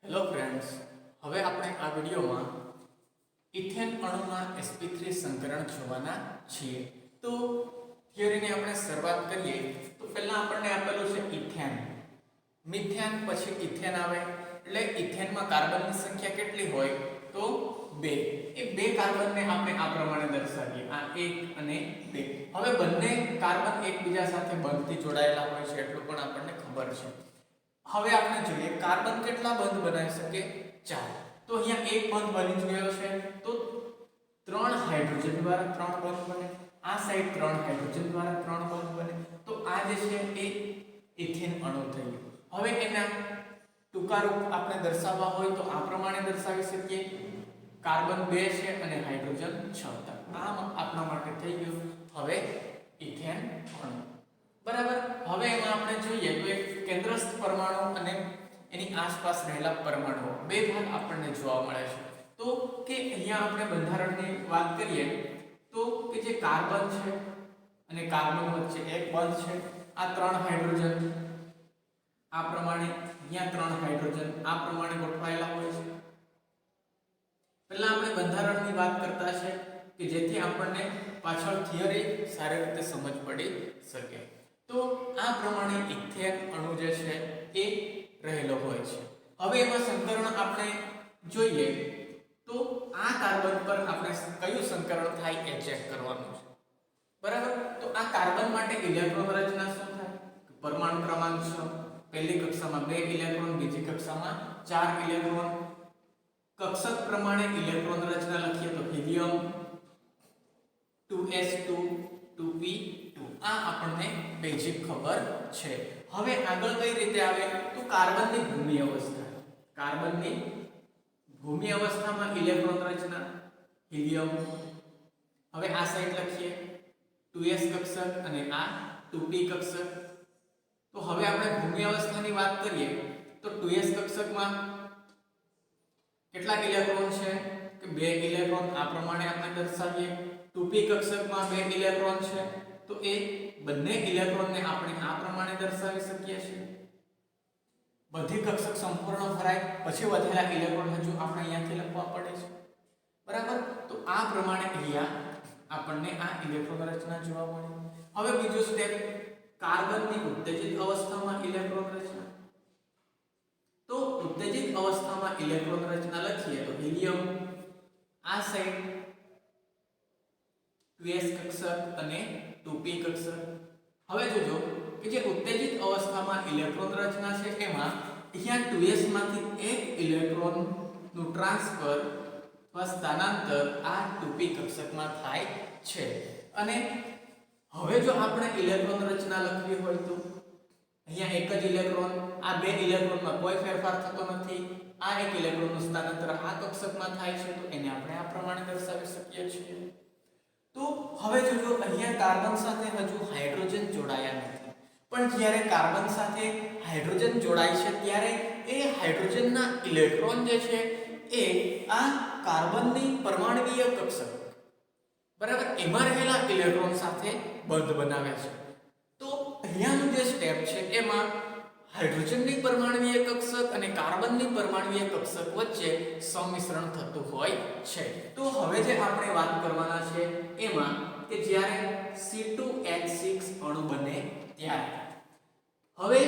Hello friends, હવે આપણે આ વિડીયોમાં ઇથેન અણુના sp3 સંકરણ જોવાના છીએ. તો થિયરીની આપણે શરૂઆત કરીએ તો પહેલા આપણને આપેલું છે ઇથેન, મિથેન, પછી ઇથેન આવે. એટલે ઇથેનમાં કાર્બનની સંખ્યા કેટલી હોય તો 2. એ 2 કાર્બનને આપણે આ પ્રમાણે દર્શાવીએ, આ 1 અને 2. હવે બંને કાર્બન એકબીજા સાથે બંધથી જોડાયેલા હોય છે એટલું પણ આપણને ખબર છે. હવે આપણે જોઈએ કાર્બન કેટલા બંધ બનાવી શકે? 4. તો અહીંયા એક બંધ બની ગયો છે તો 3 હાઇડ્રોજન દ્વારા 3 બંધ બને. આ સાઈડ 3 હાઇડ્રોજન દ્વારા 3 બંધ બને. તો આ જે છે એ ઇથેન અણુ થઈ ગયો. હવે એના ટૂંકા રૂપ આપણે દર્શાવવા હોય તો આ પ્રમાણે દર્શાવી શકીએ. કાર્બન 2 છે અને હાઇડ્રોજન 6. આમ આપણા માટે થઈ ગયું હવે ઇથેન અણુ. બરાબર. હવે એમાં આપણે જોઈએ તો એક કેન્દ્રસ્થ પરમાણુ અને એની આસપાસ રહેલા પરમાણુઓ, બે ભાગ આપણને જોવા મળે છે. તો કે અહીંયા આપણે બંધારણની વાત કરીએ તો કે જે કાર્બન છે અને કાર્બન વચ્ચે એક બંધ છે. આ 3 હાઇડ્રોજન આ પ્રમાણે, અહીંયા 3 હાઇડ્રોજન આ પ્રમાણે ગોઠવાયેલા હોય છે. પહેલા આપણે બંધારણની વાત કરતા છે કે જેથી આપણને પાછળ થિયરી સારી રીતે સમજ પડી શકે. તો આ પ્રમાણે ઇથેન અણુ જે છે એ રહેલો હોય છે. હવે એમાં સંકરણ આપણે જોઈએ તો આ કાર્બન પર આપણે કયું સંકરણ થાય એ ચેક કરવાનું છે. બરાબર. તો આ કાર્બન માટે ઇલેક્ટ્રોન રચના શું થાય? પરમાણુ ક્રમાંક 6, પહેલી કક્ષામાં 2 ઇલેક્ટ્રોન, બીજી કક્ષામાં 4 ઇલેક્ટ્રોન. કક્ષક પ્રમાણે ઇલેક્ટ્રોન રચના લખીએ તો હિલિયમ 2s2 2p2. આ આપણને બેઝિક ખબર છે. હવે આગળ કઈ રીતે આવે તો કાર્બનની ભૂમિ અવસ્થા. કાર્બનની ભૂમિ અવસ્થામાં ઇલેક્ટ્રોન રચના હિલિયમ. હવે આ સાઈડ લખીએ 2s કક્ષક અને આ 2p કક્ષક. તો હવે આપણે ભૂમિ અવસ્થાની વાત કરીએ તો 2s કક્ષકમાં કેટલા ઇલેક્ટ્રોન છે કે 2 ઇલેક્ટ્રોન. આ પ્રમાણે આપણે દર્શાવીએ. 2p કક્ષકમાં 2 ઇલેક્ટ્રોન છે તો એ બંને ઇલેક્ટ્રોનને આપણે આ પ્રમાણે દર્શાવી શકીએ છીએ. બધી કક્ષક સંપૂર્ણ ભરાય પછી વધેલા ઇલેક્ટ્રોન હજુ આપણે અહીંયાથી લખવા પડે છે. બરાબર. તો આ પ્રમાણે અહીંયા આપણને આ ઇલેક્ટ્રોન રચના જોવા મળે. હવે બીજું સ્ટેપ, કાર્બનની ઉત્તેજિત અવસ્થામાં ઇલેક્ટ્રોન રચના. તો ઉત્તેજિત અવસ્થામાં ઇલેક્ટ્રોન રચના લખીએ તો હિલિયમ આ સાઈડ 2s કક્ષક અને 2p કક્ષક. હવે જોજો કે જે ઉત્તેજિત અવસ્થામાં ઇલેક્ટ્રોન રચના છે એમાં અહીંયા 2s માંથી એક ઇલેક્ટ્રોન નું ટ્રાન્સફર અથવા સ્થાનાંતર આ 2p કક્ષકમાં થાય છે. અને હવે જો આપણે ઇલેક્ટ્રોન રચના લખવી હોય તો અહીંયા એક જ ઇલેક્ટ્રોન, આ 2 ઇલેક્ટ્રોનમાં કોઈ ફેરફાર થતો નથી. આ એક ઇલેક્ટ્રોનનું સ્થાનાંતર આ કક્ષકમાં થાય છે તો એને આપણે આ પ્રમાણે દર્શાવી શકીએ છીએ. તો હવે જોજો અહીંયા કાર્બન સાથે હજુ હાઇડ્રોજન જોડાયા નથી, પણ જ્યારે કાર્બન સાથે હાઇડ્રોજન જોડાય છે ત્યારે એ હાઇડ્રોજનના ઇલેક્ટ્રોન જે છે એ આ કાર્બનની પરમાણુકીય કક્ષક, બરાબર, એમાં રહેલા ઇલેક્ટ્રોન સાથે બંધ બનાવે છે. તો અહીંયાનું જે સ્ટેપ છે એમાં હાઇડ્રોજનની પરમાણુકીય કક્ષક અને કાર્બનની પરમાણુકીય કક્ષક વચ્ચે સંમિશ્રણ થતું હોય છે. તો હવે જે આપણે વાત કરવાના છે એમાં કે જ્યારે C2H6 અણુ બને ત્યારે હવે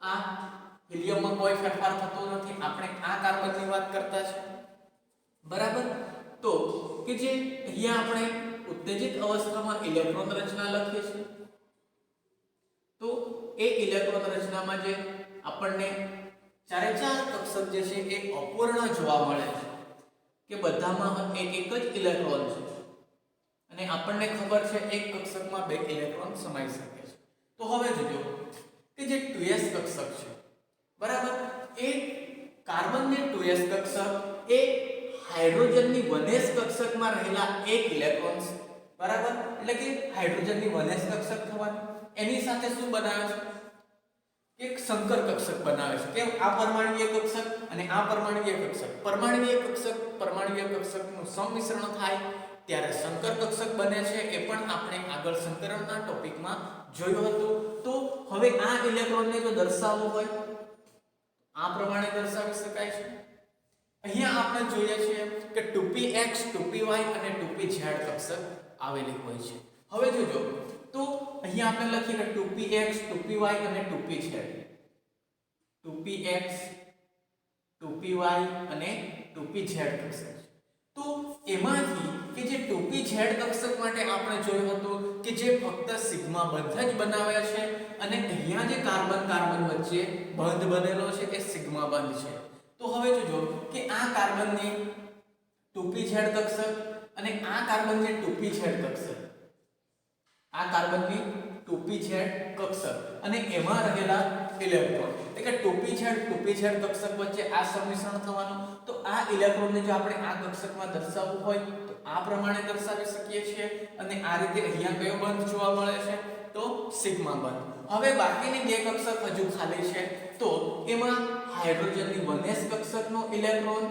આ હિલિયમમાં કોઈ ફેરફાર થતો નથી. આપણે આ કાર્બનની વાત કરતા છે. બરાબર. તો કે જે અહીંયા આપણે ઉત્તેજિત અવસ્થામાં ઇલેક્ટ્રોન રચના લખીએ છીએ તો એ ઇલેક્ટ્રોન રચનામાં જે આપણને ચારે ચાર કક્ષક જે છે એ અપૂર્ણ જોવા મળે છે કે બધામાં એક જ ઇલેક્ટ્રોન છે અને આપણને ખબર છે એક કક્ષકમાં 2 ઇલેક્ટ્રોન સમાઈ શકે છે. તો હવે જોજો કે જે 2s કક્ષક છે, બરાબર, એ કાર્બનની 2s કક્ષક એ હાઇડ્રોજનની 1s કક્ષકમાં રહેલા એક ઇલેક્ટ્રોન છે. બરાબર. એટલે કે હાઇડ્રોજનની 1s કક્ષક થવાની એની સાથે શું બનાવે છે? એક સંકર કક્ષક બનાવે છે. કે આ પરમાણુકીય કક્ષક અને આ પરમાણુકીય કક્ષક, પરમાણુકીય કક્ષકનું સંમિશ્રણ થાય ત્યારે સંકર કક્ષક બને છે. એ પણ આપણે આગળ સંકરણના ટોપિકમાં જોયું હતું. તો હવે આ ઇલેક્ટ્રોનને જો દર્શાવવો હોય આ પ્રમાણે દર્શાવી શકાય છે. અહીંયા આપણે જોઈએ છીએ કે 2px 2py અને 2pz કક્ષક આવેલી હોય છે. હવે જોજો તો અહીંયા આપણે લખીએ કે 2px 2py અને 2pz 2px 2py અને 2pz કક્ષક. તો એમાંથી કે જે 2pz કક્ષક માટે આપણે જોયું હતું કે જે ફક્ત સિગ્મા બંધ જ બનાવે છે અને અહીંયા જે કાર્બન કાર્બન વચ્ચે બંધ બનેલો છે એ સિગ્મા બંધ છે. તો હવે જોજો કે આ કાર્બનની 2pz કક્ષક અને આ કાર્બનની 2pz કક્ષક, આ કાર્બનની 2pz કક્ષક અને એમાં રહેલા ઇલેક્ટ્રોન એટલે કે 2pz કક્ષક વચ્ચે આ સંમિશ્રણ થવાનું. તો આ ઇલેક્ટ્રોનને જો આપણે આ કક્ષકમાં દર્શાવવું હોય તો આ પ્રમાણે દર્શાવી શકીએ છીએ અને આ રીતે અહીંયા કયો બંધ જોવા મળે છે તો સિગ્મા બંધ. હવે બાકીની બે કક્ષક હજુ ખાલી છે તો એમાં હાઇડ્રોજનની 1s કક્ષકનો ઇલેક્ટ્રોન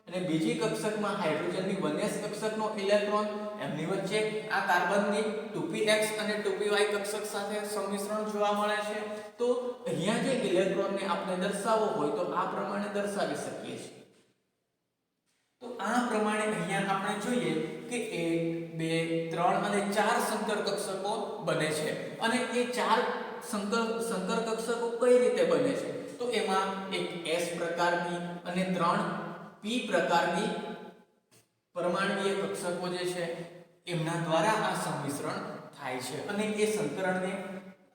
અને બીજી કક્ષકમાં હાઇડ્રોજનની 1s કક્ષકનો ઇલેક્ટ્રોન, એમની વચ્ચે આ કાર્બનની 2px અને 2py કક્ષક સાથે સંમિશ્રણ જોવા મળે છે. તો અહીંયા જે ઇલેક્ટ્રોનને આપણે દર્શાવવો હોય તો આ પ્રમાણે દર્શાવી શકીએ છીએ. તો આ પ્રમાણે અહીંયા આપણે જોઈએ કે 1 2 3 અને 4 સંકર કક્ષકો બને છે અને એ 4 સંકર કક્ષકો કઈ રીતે બને છે તો એમાં એક S પ્રકારની અને 3 P પ્રકારની પરમાણુય કક્ષકો જે છે એમના દ્વારા આ સંમિશ્રણ થાય છે અને એ સંકરણને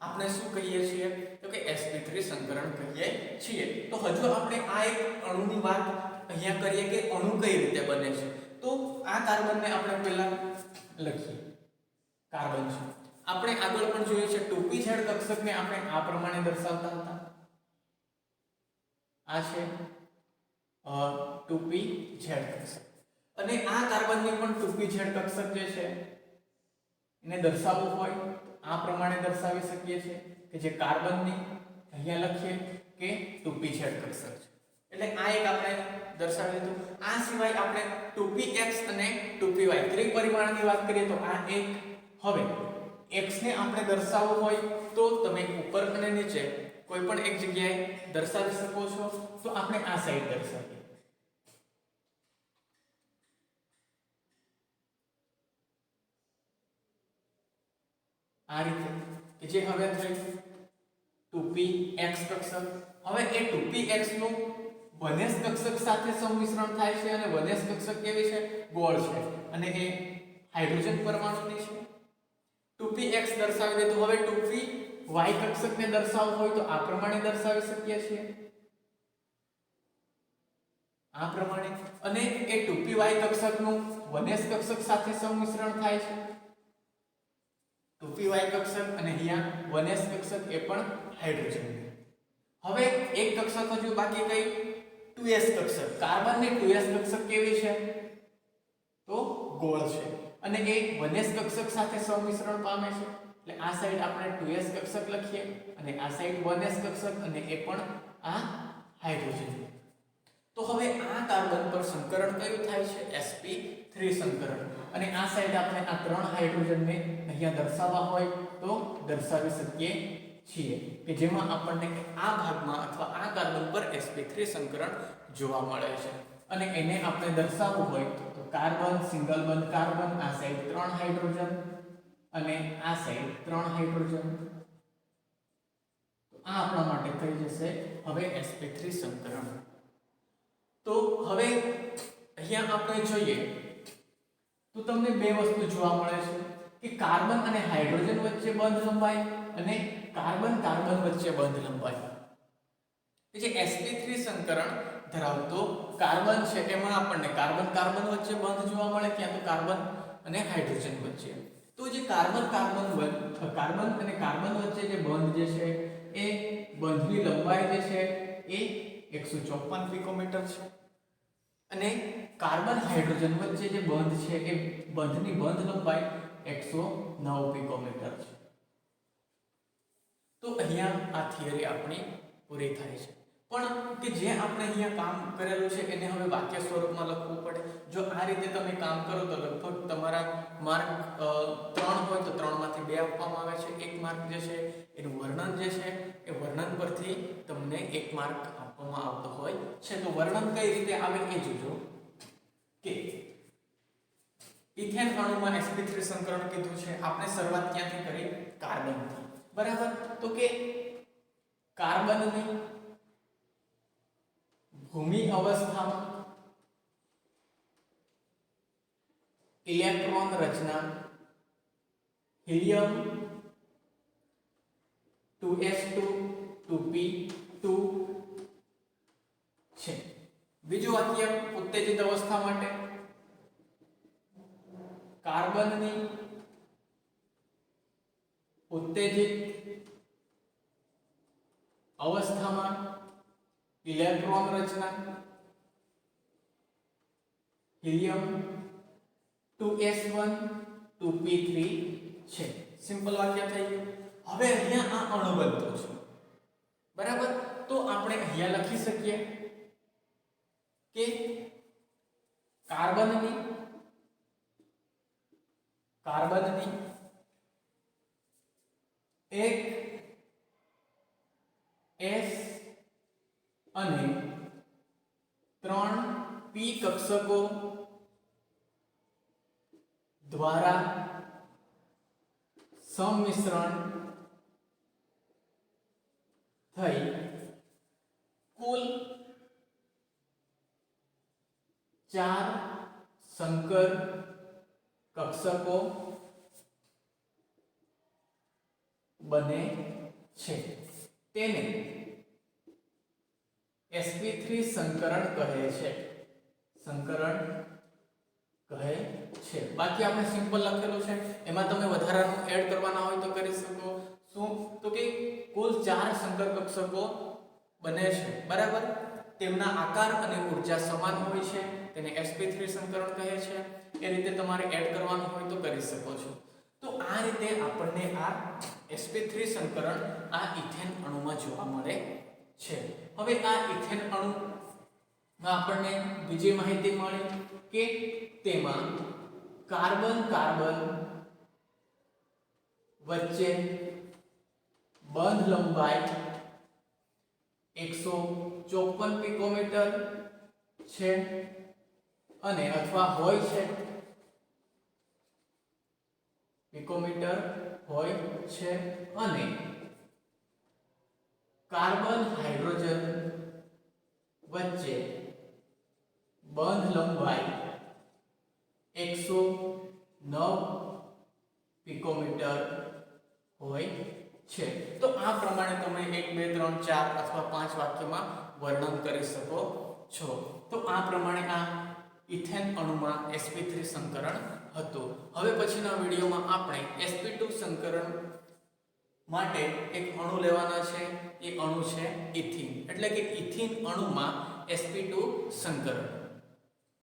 આપણે શું કહીએ છીએ તો કે sp3 સંકરણ કહીએ છીએ. તો હજુ આપણે આ એક અણુની વાત અહીંયા કરીએ કે અણુ કઈ રીતે બને છે. તો આ કાર્બનને આપણે પહેલા લખીએ. કાર્બન છે આપણે આગળ પણ જોયું છે 2pz કક્ષકને આપણે આ પ્રમાણે દર્શાવતા હતા. આ છે 2pz કક્ષક અને આ કાર્બનની પણ 2pz કક્ષક જે છે એને દર્શાવવું હોય તો આ પ્રમાણે દર્શાવી શકીએ છીએ કે જે કાર્બનની અહીંયા લખીએ કે 2pz કક્ષક છે. એટલે આ એક આપણે દર્શાવી દીધું. આ સિવાય આપણે 2px અને 2py ત્રિપરિમાણની વાત કરીએ તો આ એક. હવે x ને આપણે દર્શાવવું હોય તો તમે ઉપર અને નીચે કોઈ પણ એક જગ્યાએ દર્શાવી શકો છો. તો આપણે આ સાઈડ દર્શાવીએ. આ રીતે કે જે હવે થઈ 2px કક્ષક. હવે એ 2px નું 1s કક્ષક સાથે સંમિશ્રણ થાય છે અને 1s કક્ષક કેવી છે ગોળ છે અને એ હાઇડ્રોજન પરમાણુની છે. 2px દર્શાવી દે તો હવે 2py કક્ષકને દર્શાવવું હોય તો આ પ્રમાણે દર્શાવી શકીએ છીએ. આ પ્રમાણે અને એ 2py કક્ષકનું 1s કક્ષક સાથે સંમિશ્રણ થાય છે. 2py કક્ષક અને અહીંયા 1s કક્ષક એ પણ હાઇડ્રોજન. હવે એક કક્ષક હજુ બાકી કઈ 2s કક્ષક. કાર્બનની 2s કક્ષક કેવી છે તો ગોળ છે અને એ 1s કક્ષક સાથે સંમિશ્રણ પામે છે. એટલે આ સાઈડ આપણે 2s કક્ષક લખીએ અને આ સાઈડ 1s કક્ષક અને એ પણ આ હાઇડ્રોજન. તો હવે આ કાર્બન પર સંકરણ કયું થાય છે sp3 સંકરણ અને આ સાઈડ આપણે આ 3 હાઇડ્રોજનને અહીંયા દર્શાવવા હોય તો દર્શાવી શકીએ છીએ કે જેમાં આપણને આ ભાગમાં અથવા આ કાર્બન પર sp3 સંકરણ જોવા મળે છે અને એને આપણે દર્શાવવું હોય તો કાર્બન સિંગલ બંધ કાર્બન, આ સાઈડ 3 હાઇડ્રોજન અને આ સાઈડ 3 હાઇડ્રોજન. તો આ આપણા માટે થઈ જશે હવે sp3 સંકરણ. તો હવે અહીંયા આપણે જોઈએ તો તમને બે વસ્તુ જોવા મળે છે કે કાર્બન અને હાઇડ્રોજન વચ્ચે બંધ લંબાઈ અને કાર્બન કાર્બન વચ્ચે બંધ લંબાઈ. જે sp3 સંકરણ ધરાવતો કાર્બન છે એમાં આપણને કાર્બન કાર્બન વચ્ચે બંધ જોવા મળે ક્યાં તો કાર્બન અને હાઇડ્રોજન વચ્ચે. તો જે કાર્બન અને કાર્બન વચ્ચે જે બંધ જે છે એ બંધની લંબાઈ જે છે એ 154 પિકોમીટર છે અને કાર્બન હાઇડ્રોજન વચ્ચે જે બંધ છે એ બંધની બંધ લંબાઈ 109 પિકોમીટર છે. તો અહીંયા આ થિયરી આપણી પૂરી થાય છે. પણ કે જે આપણે અહીંયા કામ કરેલું છે એને હવે વાક્ય સ્વરૂપમાં લખવું પડે. જો આ રીતે તમે કામ કરો તો લગભગ તમારા માર્ક 3 હોય તો 3 માંથી 2 આપવામાં આવે છે. 1 માર્ક જે છે એનું વર્ણન જે છે એ વર્ણન પરથી તમને 1 માર્ક આપવામાં આવતો છે. તો વર્ણન કઈ રીતે આવે એ જોજો કે ઇથેન અણુમાં sp3 સંકરણ કીધું છે. આપણે શરૂઆત ક્યાંથી કરી? કાર્બનથી. બરાબર. તો કે કાર્બનની ભૂમિ અવસ્થામાં ઇલેક્ટ્રોન રચના હિલિયમ 2s2 2p2 છે. બીજું વાક્ય ઉત્તેજિત અવસ્થા માટે કાર્બનની ઉત્તેજિત અવસ્થામાં ઇલેક્ટ્રોન રચના હિલિયમ 2s1 2p3 છે. સિમ્પલ વાક્ય થઈ ગયું. હવે અહીંયા આ અણુ બનતો છે. બરાબર. તો આપણે અહીંયા લખી શકીએ કે કાર્બનની એક s અને 3 p કક્ષકો દ્વારા સંમિશ્રણ થઈ કુલ 4 સંકર કક્ષકો બને છે. તેને sp3 સંકરણ કહે છે. બાકી આપણે સિમ્પલ લખેલું છે. એમાં તમે વધારાનું એડ કરવાના હોય તો કરી શકો. શું? તો કે કુલ 4 સંકર કક્ષકો બને છે. બરાબર. તેમના આકાર અને ઊર્જા સમાન હોય છે. તેને sp3 સંકરણ કહે છે. એ રીતે તમારે એડ કરવાનું હોય તો કરી શકો છો. તો આ રીતે આપણને આ sp3 સંકરણ આ ઇથેન અણુમાં જોવા મળે છે. હવે આ ઇથેન અણુમાં આપણને બીજી માહિતી મળી કે તેમાં કાર્બન વચ્ચે બંધ લંબાઈ 154 પિકોમીટર છે અને અથવા હોય છે પિકોમીટર હોય છે અને કાર્બન હાઇડ્રોજન વચ્ચે બંધ લંબાઈ 109 પિકોમીટર હોય છે. તો આ પ્રમાણે તમે 1 2 3 4 અથવા 5 વાક્યમાં વર્ણન કરી શકો છો. તો આ પ્રમાણે આ ઇથેન અણુમાં sp3 સંકરણ હતું. હવે પછીના વિડિયોમાં આપણે sp2 સંકરણ માટે એક અણુ લેવાના છે. એ અણુ છે ઇથિન. એટલે કે ઇથિન અણુમાં sp2 સંકરણ.